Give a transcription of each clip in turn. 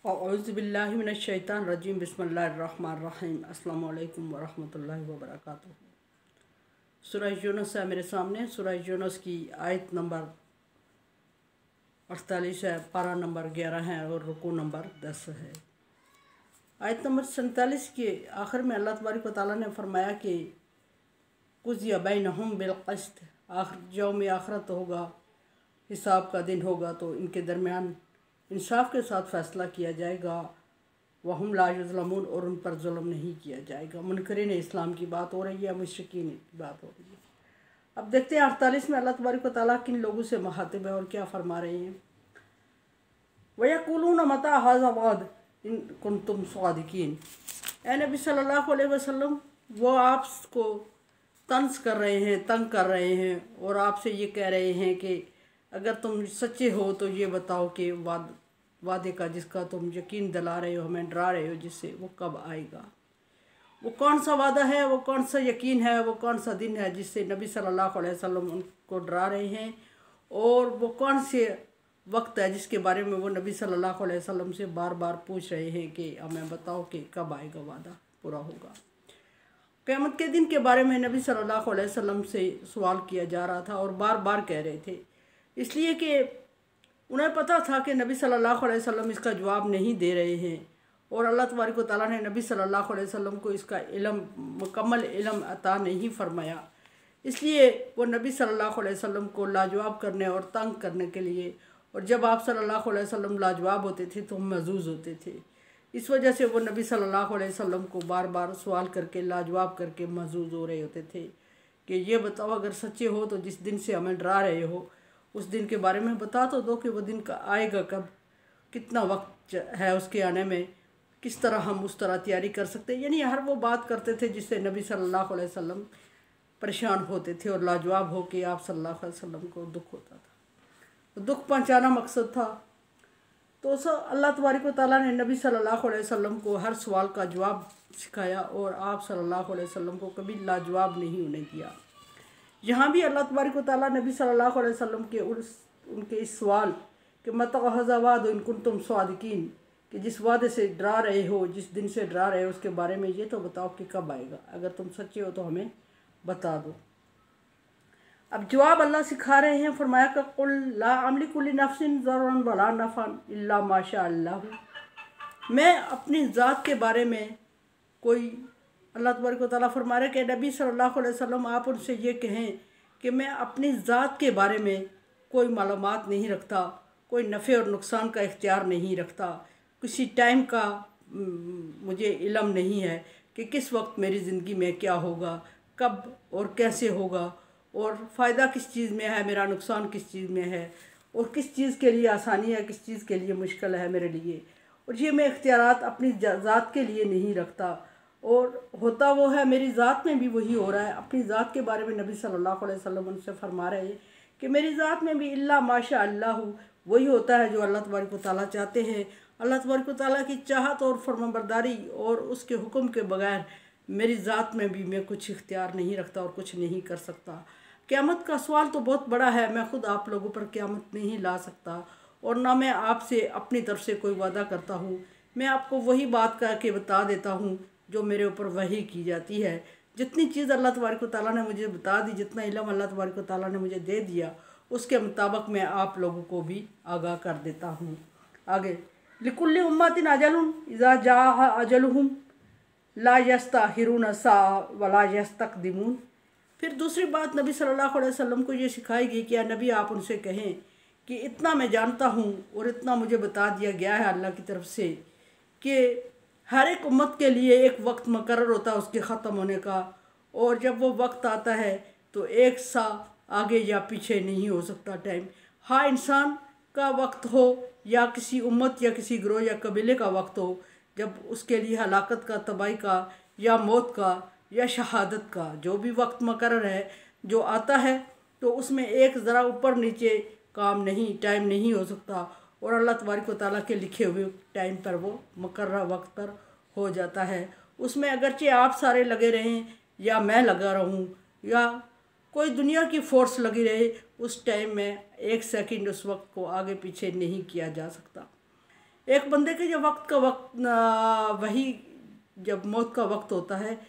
औज़ुबिल्लाहि मिनश्शैतानिर्रजीम बिस्मिल्लाहिर्रहमानिर्रहीम अस्सलामु अलैकुम वरहमतुल्लाहि वबरकातुहू। सूरह यूनुस है मेरे सामने। सूरह यूनुस की आयत नंबर 48 है, पारा नंबर 11 है और रुकू नंबर 10 है। आयत नंबर 47 के आखिर में अल्लाह तबारक व तआला ने फरमाया कि कुज़िया बैनहुम बिलक़िस्त, यौम आखिरत होगा, हिसाब का दिन होगा तो इनके दरमियान इंसाफ के साथ फ़ैसला किया जाएगा। वहुम ला युज़लमून, और उन पर जुल्म नहीं किया जाएगा। मुनकरीन इस्लाम की बात हो रही है, मुशरिकीन की बात हो रही है। अब देखते हैं 48 में अल्लाह तबारक व तआला किन लोगों से मुखातिब है और क्या फरमा रहे हैं। वयक़ूलून मता हाज़ा वअद इन कुन्तुम सादिकीन। ए नबी सल्लल्लाहु अलैहि वसल्लम, वो आपको तंज कर रहे हैं, तंग कर रहे हैं और आपसे ये कह रहे हैं कि अगर तुम सच्चे हो तो ये बताओ कि वादे का जिसका तुम यकीन दिला रहे हो, हमें डरा रहे हो जिससे, वो कब आएगा। वो कौन सा वादा है, वो कौन सा यकीन है, वो कौन सा दिन है जिससे नबी सल्लल्लाहु अलैहि वसल्लम उनको डरा रहे हैं, और वो कौन से वक्त है जिसके बारे में वो नबी सल्लल्लाहु अलैहि वसल्लम से बार बार पूछ रहे हैं कि हमें बताओ कि कब आएगा, वादा पूरा होगा। क़यामत के दिन के बारे में नबी सल्लल्लाहु अलैहि वसल्लम से सवाल किया जा रहा था और बार बार कह रहे थे, इसलिए कि उन्हें पता था कि नबी सल्लल्लाहु अलैहि वसल्लम इसका जवाब नहीं दे रहे हैं, और अल्लाह तबारक व तआला ने नबी सल्लल्लाहु अलैहि वसल्लम को इसका इल्म, मुकम्मल इल्म अता नहीं फरमाया। इसलिए वो नबी सल्लल्लाहु अलैहि वसल्लम को लाजवाब करने और तंग करने के लिए, और जब आप सल्लल्लाहु अलैहि वसल्लम लाजवाब होते थे तो हम महजूज होते थे, इस वजह से वो नबी सल्लल्लाहु अलैहि वसल्लम को बार बार सवाल करके लाजवाब करके महजूज हो रहे होते थे कि ये बताओ अगर सच्चे हो तो जिस दिन से हमें डरा रहे हो उस दिन के बारे में बता तो दो कि वो दिन का आएगा कब, कितना वक्त है उसके आने में, किस तरह हम उस तरह तैयारी कर सकते हैं। यानी हर वो बात करते थे जिससे नबी सल्लल्लाहु अलैहि वसल्लम परेशान होते थे और लाजवाब हो के आप सल्लल्लाहु अलैहि वसल्लम को दुख होता था, तो दुख पहुंचाना मकसद था। तो अल्लाह तबारक व तआला ने नबी सल्लल्लाहु अलैहि वसल्लम को हर सवाल का जवाब सिखाया और आप सल्लल्लाहु अलैहि वसल्लम को कभी लाजवाब नहीं होने दिया। यहाँ भी अल्लाह तबारक व तआला नबी सल्लल्लाहु अलैहि वसल्लम के उनके इस सवाल कि मता हाज़ा वअद इन कुन्तुम सादिकीन, कि जिस वादे से डरा रहे हो, जिस दिन से डरा रहे हो उसके बारे में ये तो बताओ कि कब आएगा, अगर तुम सच्चे हो तो हमें बता दो। अब जवाब अल्लाह सिखा रहे हैं, फरमाया कि कुल ला अमलिकु लिनफ्सिन ज़ररन वला नफ़अन इल्ला माशा अल्लाह। मैं अपनी ज़ात के बारे में कोई, अल्लाह तबारक व तआला फरमा रहे कि नबी सल्लल्लाहु अलैहि वसल्लम आप उनसे ये कहें कि मैं अपनी ज़ात के बारे में कोई मालूमात नहीं रखता, कोई नफ़े और नुकसान का इख्तियार नहीं रखता, किसी टाइम का मुझे इल्म नहीं है कि किस वक्त मेरी ज़िंदगी में क्या होगा, कब और कैसे होगा, और फ़ायदा किस चीज़ में है, मेरा नुकसान किस चीज़ में है, और किस चीज़ के लिए आसानी है, किस चीज़ के लिए मुश्किल है मेरे लिए। और ये मैं इख्तियारात अपनी ज़ात के लिए नहीं रखता, और होता वो है मेरी ज़ात में भी वही हो रहा है। अपनी ज़ात के बारे में नबी सल्लल्लाहु अलैहि वसल्लम उनसे फरमा रहे हैं कि मेरी ज़ात में भी इल्ला माशा अल्लाह, वही होता है जो अल्लाह तबारक व तआला चाहते हैं। अल्लाह तबारक व तआला की चाहत और फरमाबरदारी और उसके हुक्म के बगैर मेरी ज़ात में भी मैं कुछ इख्तियार नहीं रखता और कुछ नहीं कर सकता। क़यामत का सवाल तो बहुत बड़ा है, मैं ख़ुद आप लोगों पर क़यामत नहीं ला सकता, और ना मैं आपसे अपनी तरफ से कोई वादा करता हूँ। मैं आपको वही बात कह के बता देता हूँ जो मेरे ऊपर वही की जाती है। जितनी चीज़ अल्लाह तबारक व तआला ने मुझे बता दी, जितना इल्म अल्लाह तबारक व तआला ने मुझे दे दिया, उसके मुताबिक मैं आप लोगों को भी आगाह कर देता हूँ। आगे, लिकुल्लि उम्मतिन अजलुन इज़ा जाअ अजलुहुम ला यस्तअखिरून साअ वला यस्तक़दिमून। फिर दूसरी बात नबी सल्लल्लाहु अलैहि वसल्लम को ये सिखाई गई कि या नबी आप उनसे कहें कि इतना मैं जानता हूँ और इतना मुझे बता दिया गया है अल्लाह की तरफ से कि हर एक उम्मत के लिए एक वक्त मुकर्रर होता है उसके ख़त्म होने का, और जब वो वक्त आता है तो एक सा आगे या पीछे नहीं हो सकता टाइम। हाँ, इंसान का वक्त हो या किसी उम्मत या किसी ग्रोह या कबीले का वक्त हो, जब उसके लिए हलाकत का, तबाही का, या मौत का, या शहादत का जो भी वक्त मुकर्रर है जो आता है, तो उसमें एक ज़रा ऊपर नीचे काम नहीं, टाइम नहीं हो सकता, और अल्लाह तबारक व तआला के लिखे हुए टाइम पर वो मुकर्रर वक्त पर हो जाता है। उसमें अगरचे आप सारे लगे रहें या मैं लगा रहूं या कोई दुनिया की फ़ोर्स लगी रहे, उस टाइम में एक सेकंड उस वक्त को आगे पीछे नहीं किया जा सकता। एक बंदे के जब वही जब मौत का वक्त होता है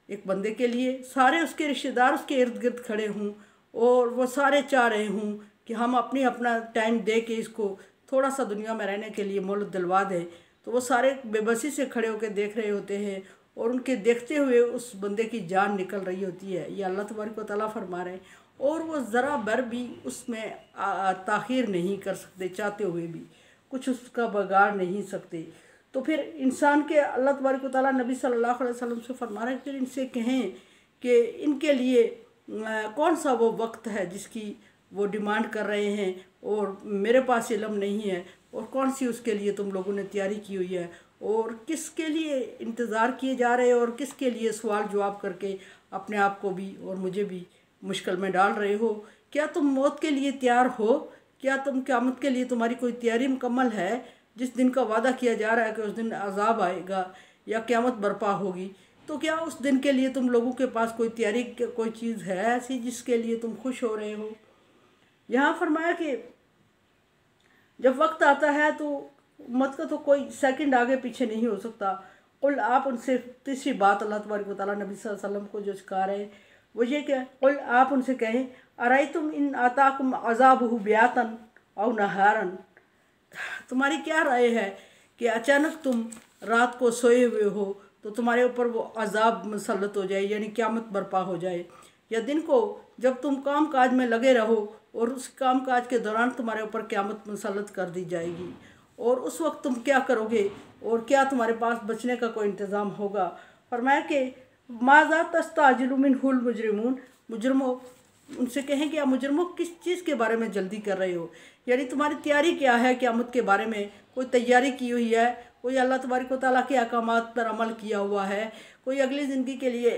एक बंदे के लिए, सारे उसके रिश्तेदार उसके इर्द गिर्द खड़े हों और वो सारे चाह रहे हों कि हम अपना टाइम दे के इसको थोड़ा सा दुनिया में रहने के लिए मोहलत दिलवा दें, तो वो सारे बेबसी से खड़े होकर देख रहे होते हैं और उनके देखते हुए उस बंदे की जान निकल रही होती है। ये अल्लाह तबारक व तआला फरमा रहे हैं, और वो ज़रा बर भी उसमें ताख़ीर नहीं कर सकते, चाहते हुए भी कुछ उसका बगाड़ नहीं सकते। तो फिर इंसान के अल्लाह तबारक व तआला नबी सल्लल्लाहु अलैहि वसल्लम से फरमा रहे हैं, फिर इनसे कहें कि इनके लिए कौन सा वो वक्त है जिसकी वो डिमांड कर रहे हैं और मेरे पास इल्म नहीं है, और कौन सी उसके लिए तुम लोगों ने तैयारी की हुई है, और किसके लिए इंतज़ार किए जा रहे हैं, और किसके लिए सवाल जवाब करके अपने आप को भी और मुझे भी मुश्किल में डाल रहे हो। क्या तुम मौत के लिए तैयार हो? क्या तुम क़यामत के लिए तुम्हारी कोई तैयारी मुकम्मल है? जिस दिन का वादा किया जा रहा है कि उस दिन अजाब आएगा या क़यामत बर्पा होगी, तो क्या उस दिन के लिए तुम लोगों के पास कोई तैयारी, कोई चीज़ है ऐसी जिसके लिए तुम खुश हो रहे हो? यहाँ फरमाया कि जब वक्त आता है तो उम्मत का तो कोई सेकंड आगे पीछे नहीं हो सकता। कुल आप उनसे, तीसरी बात अल्लाह तबारक व तआला नबी सल्लल्लाहु अलैहि वसल्लम को जो सिखा रहे हैं वो ये क्या, कुल आप उनसे कहें अराइतुम इन आताकुम अज़ाबुहु ब्यातन औ नहारन, तुम्हारी क्या राय है कि अचानक तुम रात को सोए हुए हो तो तुम्हारे ऊपर वो अजाब मुसल्लत हो जाए, यानी क़यामत बर्पा हो जाए, या दिन को जब तुम काम काज में लगे रहो और उस काम काज के दौरान तुम्हारे ऊपर क़यामत मुसल्लत कर दी जाएगी, और उस वक्त तुम क्या करोगे और क्या तुम्हारे पास बचने का कोई इंतज़ाम होगा? फरमाया कि माज़ा तस्ताजिलु मिनहुल मुजरिमून, मुजरमों उनसे कहें कि आप मुजरमों किस चीज़ के बारे में जल्दी कर रहे हो, यानी तुम्हारी तैयारी क्या है क़यामत के बारे में? कोई तैयारी की हुई है, कोई अल्लाह तबारक व तआला के अहकामात पर अमल किया हुआ है, कोई अगली ज़िंदगी के लिए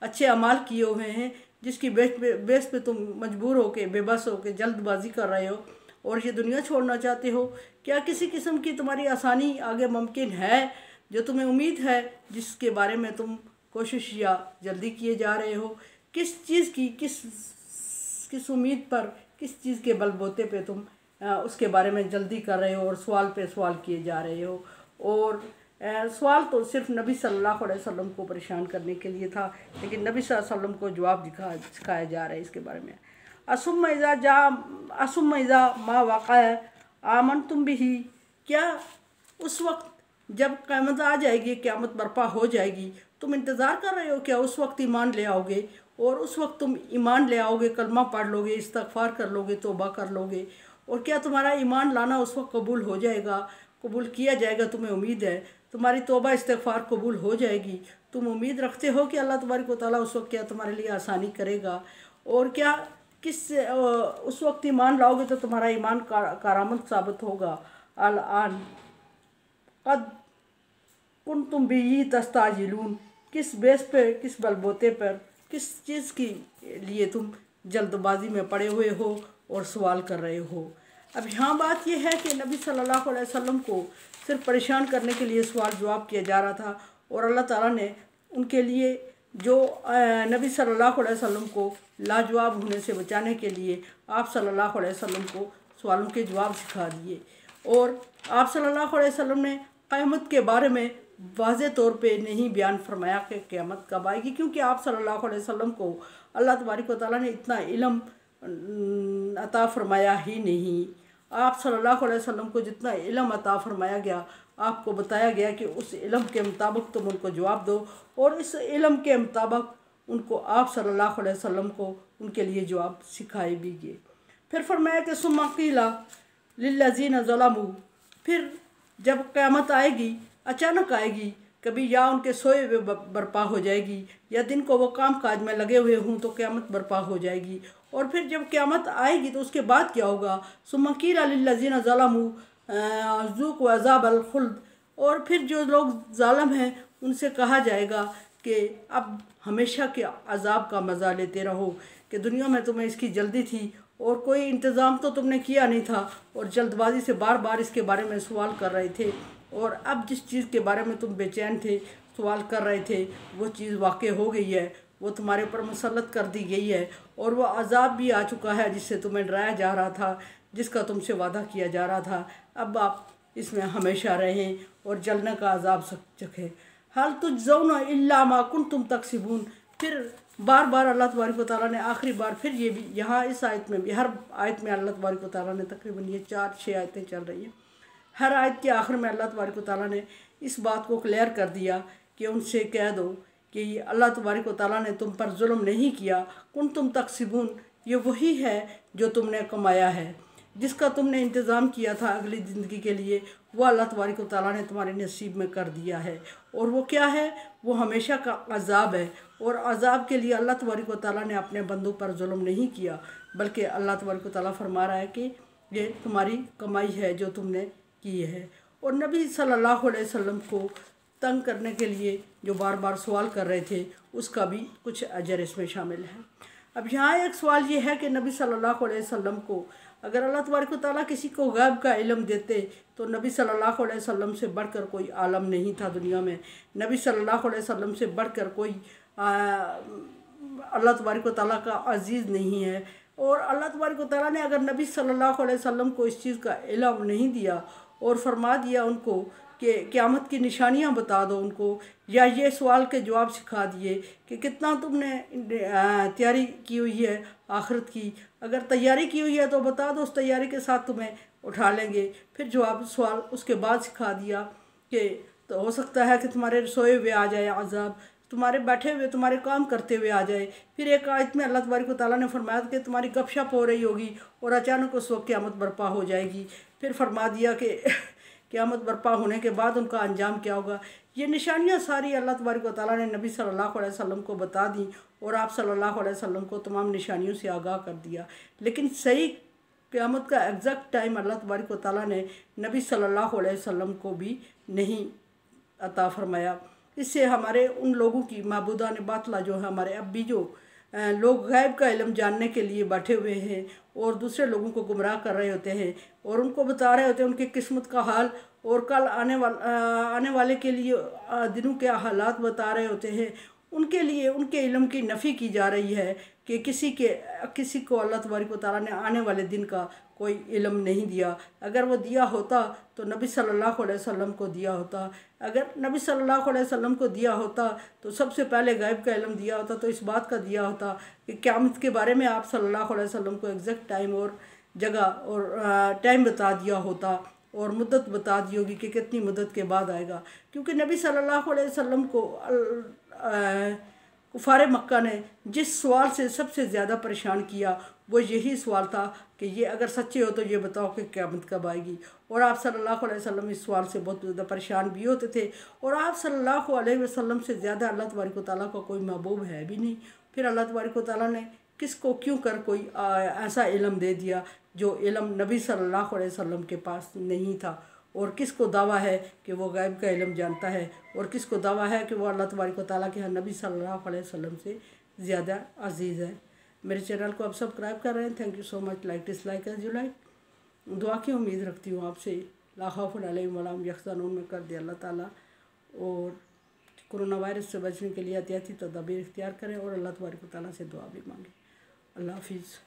अच्छे अमाल किए हुए हैं जिसकी बेस पे तुम मजबूर हो के, बेबस हो के जल्दबाजी कर रहे हो और ये दुनिया छोड़ना चाहते हो? क्या किसी किस्म की तुम्हारी आसानी आगे मुमकिन है जो तुम्हें उम्मीद है, जिसके बारे में तुम कोशिश या जल्दी किए जा रहे हो? किस चीज़ की, किस उम्मीद पर, किस चीज़ के बलबूते पे तुम उसके बारे में जल्दी कर रहे हो और सवाल पे सवाल किए जा रहे हो? और सवाल तो सिर्फ नबी सल्लल्लाहु अलैहि वसल्लम को परेशान करने के लिए था, लेकिन नबी सल्लल्लाहु अलैहि वसल्लम को जवाब सिखाया जा रहा है इसके बारे में। असुम्मा इज़ा मा वाक़ा आमन तुम भी, क्या उस वक्त जब क़यामत आ जाएगी, क़यामत बर्पा हो जाएगी, तुम इंतज़ार कर रहे हो क्या उस वक्त ईमान ले आओगे, और उस वक्त तुम ईमान ले आओगे, कलमा पढ़ लोगे, इस्तग़फ़ार कर लोगे, तौबा कर लोगे, और क्या तुम्हारा ईमान लाना उस वक्त कबूल हो जाएगा, कबूल किया जाएगा? तुम्हें उम्मीद है तुम्हारी तौबा इस्तग़फ़ार कबूल हो जाएगी? तुम उम्मीद रखते हो कि अल्लाह तबारक व तआला उस वक्त क्या तुम्हारे लिए आसानी करेगा? और क्या उस वक्त ईमान लाओगे तो तुम्हारा ईमान कारामद साबित होगा? अल आन कद कुंतुम बिही तस्ताजिलून, किस बेस पे, किस बलबूते पर, किस चीज़ के लिए तुम जल्दबाजी में पड़े हुए हो और सवाल कर रहे हो? अब यहाँ बात यह है कि नबी सल्लल्लाहु अलैहि वसल्लम को सिर्फ परेशान करने के लिए सवाल जवाब किया जा रहा था, और अल्लाह ताला ने उनके लिए जो नबी सल्लल्लाहु अलैहि वसल्लम को लाजवाब होने से बचाने के लिए आप सल्लल्लाहु अलैहि वसल्लम को सवालों के जवाब सिखा दिए। और आप सल्लल्लाहु अलैहि वसल्लम ने क़यामत के बारे में वाज़े तौर पे नहीं बयान फरमाया कि क़यामत कब आएगी, क्योंकि आप सल्लल्लाहु अलैहि वसल्लम को अल्लाह तबारक व तआला ने इतना इल्म अता फरमाया ही नहीं। आप सल्लल्लाहु अलैहि वसल्लम को जितना इल्म अता फरमाया गया, आपको बताया गया कि उस इल्म के मुताबिक तुम उनको जवाब दो, और इस इल्म के मुताबिक उनको आप सल्लल्लाहु अलैहि वसल्लम को उनके लिए जवाब सिखाए भी गए। फिर फरमाया कि सुम्मा क़ीला लिल्लज़ीना ज़लमू, फिर जब क़यामत आएगी, अचानक आएगी, कभी या उनके सोए हुए बर्पा हो जाएगी, या दिन को वो काम काज में लगे हुए हों तो क़यामत बर्पा हो जाएगी, और फिर जब क़यामत आएगी तो उसके बाद क्या होगा? सुम्मा क़ीला लिल्लज़ीना ज़लमू ज़ूक़ू अज़ाबल ख़ुल्द, और फिर जो लोग ज़ालिम हैं उनसे कहा जाएगा कि अब हमेशा के अज़ाब का मज़ा लेते रहो, कि दुनिया में तुम्हें इसकी जल्दी थी और कोई इंतज़ाम तो तुमने किया नहीं था, और जल्दबाजी से बार बार इसके बारे में सवाल कर रहे थे, और अब जिस चीज़ के बारे में तुम बेचैन थे, सवाल कर रहे थे, वो चीज़ वाक़ई हो गई है, वो तुम्हारे ऊपर मुसल्लत कर दी गई है, और वो अज़ाब भी आ चुका है जिससे तुम्हें डराया जा रहा था, जिसका तुमसे वादा किया जा रहा था। अब आप इसमें हमेशा रहें और जलने का अजाब चखें। हल तुजज़ौना इल्ला मा कुंतुम तक्सिबून। फिर बार बार अल्लाह तबारक व तआला ने आखिरी बार फिर ये भी यहाँ इस आयत में भी, हर आयत में अल्लाह तबारक व तआला ने तकरीबन ये 4-6 आयतें चल रही हैं, हर आयत के आखिर में अल्लाह तबारक व तआला ने इस बात को क्लियर कर दिया कि उनसे कह दो कि अल्लाह तबारक व तआला ने तुम पर जुल्म नहीं किया, कुंतुम तक्सिबून, ये वही है जो तुमने कमाया है, जिसका तुमने इंतज़ाम किया था अगली ज़िंदगी के लिए, वो अल्लाह तबारक व तआला ने तुम्हारे नसीब में कर दिया है। और वो क्या है? वो हमेशा का अज़ाब है। और अज़ाब के लिए अल्लाह तबारक व तआला ने अपने बंदों पर जुल्म नहीं किया, बल्कि अल्लाह तबारक व तआला फरमा रहा है कि ये तुम्हारी कमाई है जो तुमने की है। और नबी सल्लल्लाहु अलैहि वसल्लम को तंग करने के लिए जो बार बार सवाल कर रहे थे, उसका भी कुछ अजर इसमें शामिल है। अब यहाँ एक सवाल ये है कि नबी सल्लल्लाहु अलैहि वसल्लम को अगर अल्लाह तबारक व तआला किसी को गैब का इल्म देते तो नबी सल्लल्लाहु अलैहि वसल्लम से बढ़कर कोई आलम नहीं था दुनिया में। नबी सल्लल्लाहु अलैहि वसल्लम से बढ़कर कोई अल्लाह तबारक व तआला का अजीज़ नहीं है। और अल्लाह तबारक व तआला ने अगर नबी सल्लल्लाहु अलैहि वसल्लम को इस चीज़ का इल्म नहीं दिया और फरमा दिया उनको कि क़यामत की निशानियां बता दो उनको, या ये सवाल के जवाब सिखा दिए कि कितना तुमने तैयारी की हुई है आखिरत की, अगर तैयारी की हुई है तो बता दो, उस तैयारी के साथ तुम्हें उठा लेंगे। फिर जवाब सवाल उसके बाद सिखा दिया कि तो हो सकता है कि तुम्हारे सोए हुए आ जाए अज़ाब, तुम्हारे बैठे हुए तुम्हारे काम करते हुए आ जाए। फिर एक आयत में अल्लाह तबारक व तआला ने फरमाया कि तुम्हारी गपशप हो रही होगी और अचानक उस वक्त क़यामत बर्पा हो जाएगी। फिर फरमा दिया कि क़यामत बर्पा होने के बाद उनका अंजाम क्या होगा। ये निशानियाँ सारी अल्लाह तबारक व तआला ने नबी सल्लल्लाहु अलैहि वसल्लम को बता दी और आप सल्लल्लाहु अलैहि वसल्लम को तमाम निशानियों से आगाह कर दिया। लेकिन सही क़यामत का एग्जैक्ट टाइम अल्लाह तबारक व तआला ने नबी सल्लल्लाहु अलैहि वसल्लम को भी नहीं अता फरमाया। इससे हमारे उन लोगों की महबूदा ने बातला जो है, हमारे अब भी जो लोग गैब का इल्म जानने के लिए बैठे हुए हैं और दूसरे लोगों को गुमराह कर रहे होते हैं और उनको बता रहे होते हैं उनकी किस्मत का हाल और कल आने वाले के लिए दिनों के हालात बता रहे होते हैं, उनके लिए उनके इल्म की नफ़ी की जा रही है कि किसी को अल्लाह तबारक व तआला ने आने वाले दिन का कोई इल्म नहीं दिया। अगर वो दिया होता तो नबी सल्लल्लाहु अलैहि वसल्लम को दिया होता। अगर नबी सल्लल्लाहु अलैहि वसल्लम को दिया होता तो सबसे पहले गैब का इल्म दिया होता, तो इस बात का दिया होता कि क़यामत के बारे में आप सल्लल्लाहु अलैहि वसल्लम को एग्जैक्ट टाइम और जगह और टाइम बता दिया होता और मुद्दत बता दी होगी कि कितनी मुद्दत के बाद आएगा। क्योंकि नबी सल्लल्लाहु अलैहि वसल्लम को कुफारे मक्का ने जिस सवाल से सबसे ज़्यादा परेशान किया वो यही सवाल था कि ये अगर सच्चे हो तो ये बताओ कि क़यामत कब आएगी। और आप सल्लल्लाहु अलैहि वसल्लम इस सवाल से बहुत ज़्यादा परेशान भी होते थे। और आप सल्लल्लाहु अलैहि वसल्लम से ज़्यादा अल्लाह तबारक व तआला का कोई महबूब है भी नहीं। फिर अल्लाह तबारक व तआला ने किसको क्यों कर कोई ऐसा इल्म दे दिया जो इल्म नबी सल्लल्लाहु अलैहि वसल्लम के पास नहीं था। और किसको दावा है कि वो गैब का इल्म जानता है और किसको दावा है कि वो अल्लाह तबारक व तआला के नबी सल्लल्लाहु अलैहि वसल्लम से ज़्यादा अजीज़ है। मेरे चैनल को आप सब्सक्राइब कर रहे हैं, thank you so much. Like dislike as you like. दुआ की उम्मीद रखती हूँ आपसे, ला खौफुन अलैहिम वला हुम यहज़नून में कर दे अल्लाह ताला। और कोरोना वायरस से बचने के लिए एहतियाती तदाबीर इख्तियार करें और अल्लाह तबारक व तआला से दुआ भी मांगें। अल्लाह हाफिज़।